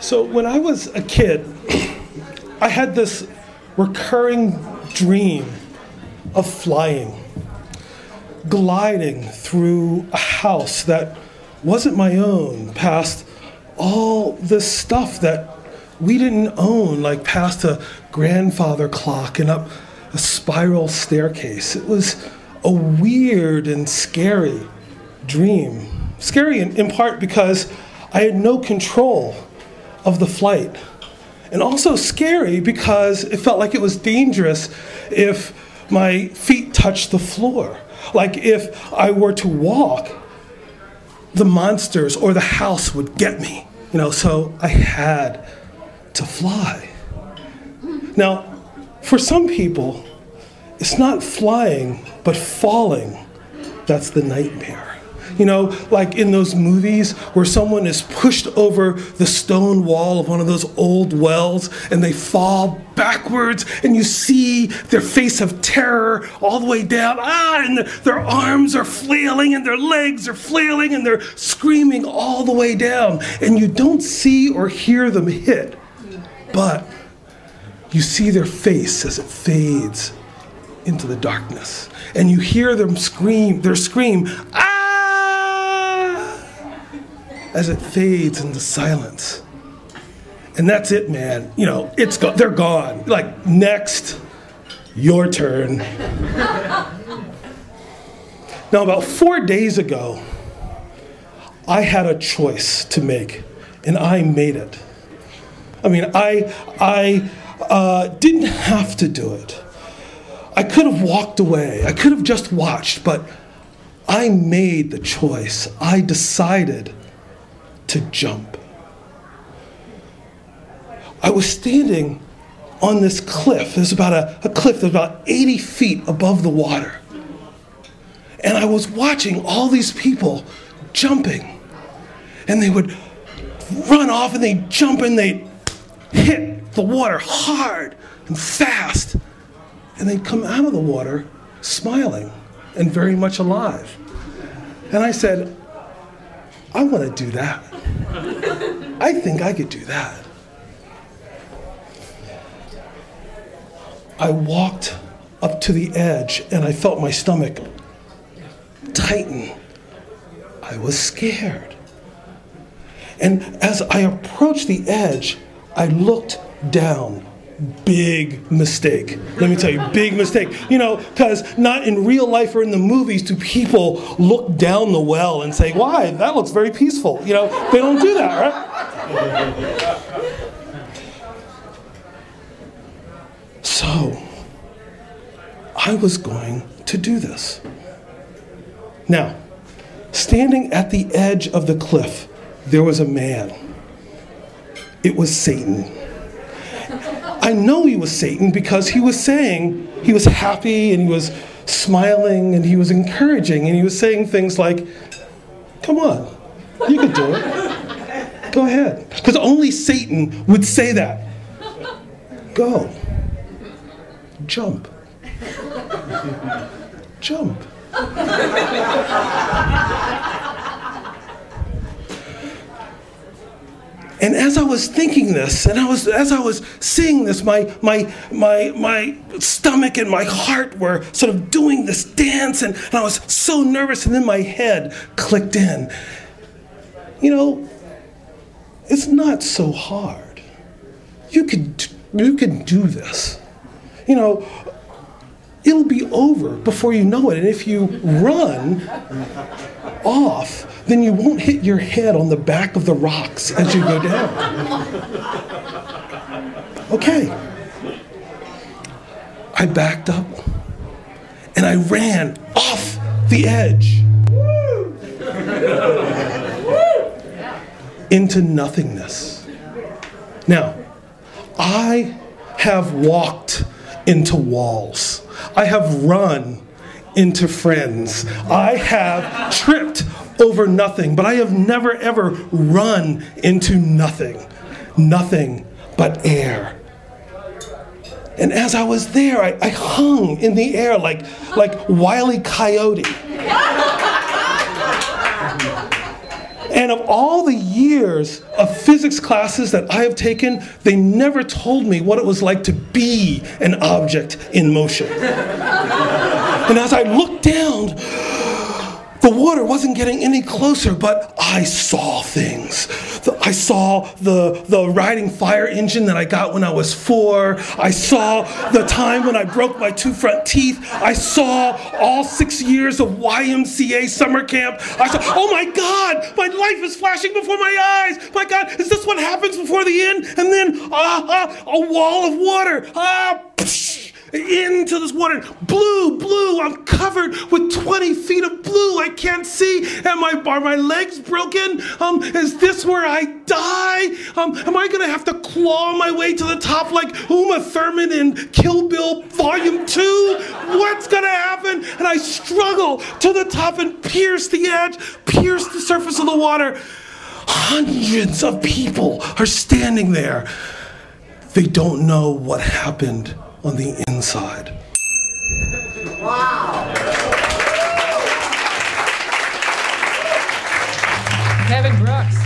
So when I was a kid, I had this recurring dream of flying, gliding through a house that wasn't my own, past all this stuff that we didn't own, like past a grandfather clock and up a spiral staircase. It was a weird and scary dream. Scary in part because I had no control of the flight. And also scary because it felt like it was dangerous if my feet touched the floor. Like if I were to walk, the monsters or the house would get me. So I had to fly. Now, for some people, it's not flying, but falling that's the nightmare. Like in those movies where someone is pushed over the stone wall of one of those old wells and they fall backwards and you see their face of terror all the way down, and their arms are flailing and their legs are flailing and they're screaming all the way down, and you don't see or hear them hit, but you see their face as it fades into the darkness, and you hear them scream, ah! As it fades into silence. And that's it, man. They're gone. Like, next, your turn. Now, about 4 days ago, I had a choice to make, and I made it. I mean, I didn't have to do it. I could have walked away. I could have just watched, but I made the choice. I decided to jump. I was standing on this cliff. There's about a cliff that's about 80 feet above the water. And I was watching all these people jumping. And they would run off and they'd jump and they'd hit the water hard and fast. And they'd come out of the water smiling and very much alive. And I said, I want to do that. I think I could do that. I walked up to the edge and I felt my stomach tighten. I was scared. And as I approached the edge, I looked down. Big mistake. Let me tell you, big mistake. Because not in real life or in the movies do people look down the well and say, why? That looks very peaceful. They don't do that, right? So, I was going to do this. Now, standing at the edge of the cliff, there was a man. It was Satan. I know he was Satan because he was saying he was happy and he was smiling and he was encouraging and he was saying things like, come on, you can do it. Go ahead. Because only Satan would say that. Go. Jump. Jump. And as I was thinking this, and as I was seeing this, my stomach and my heart were sort of doing this dance, and I was so nervous, and then my head clicked in. It's not so hard. You can do this. It'll be over before you know it, and if you run off, then you won't hit your head on the back of the rocks as you go down. Okay. I backed up and I ran off the edge into nothingness. Now, I have walked into walls. I have run into friends. I have tripped over nothing, but I have never ever run into nothing. Nothing but air. And as I was there, I hung in the air like Wile E. Coyote. And of all the years of physics classes that I have taken, they never told me what it was like to be an object in motion. And as I looked down, the water wasn't getting any closer, but I saw things. I saw the riding fire engine that I got when I was 4. I saw the time when I broke my 2 front teeth. I saw all 6 years of YMCA summer camp. I saw, oh my God, my life is flashing before my eyes. My God, is this what happens before the end? And then a wall of water. Into this water, blue, I'm covered with 20 feet of blue. I can't see. Are my legs broken? Is this where I die? Am I gonna have to claw my way to the top like Uma Thurman in Kill Bill Volume 2? What's gonna happen? And I struggle to the top and pierce the edge, pierce the surface of the water. Hundreds of people are standing there. They don't know what happened on the inside. Wow. Kevin Brooks.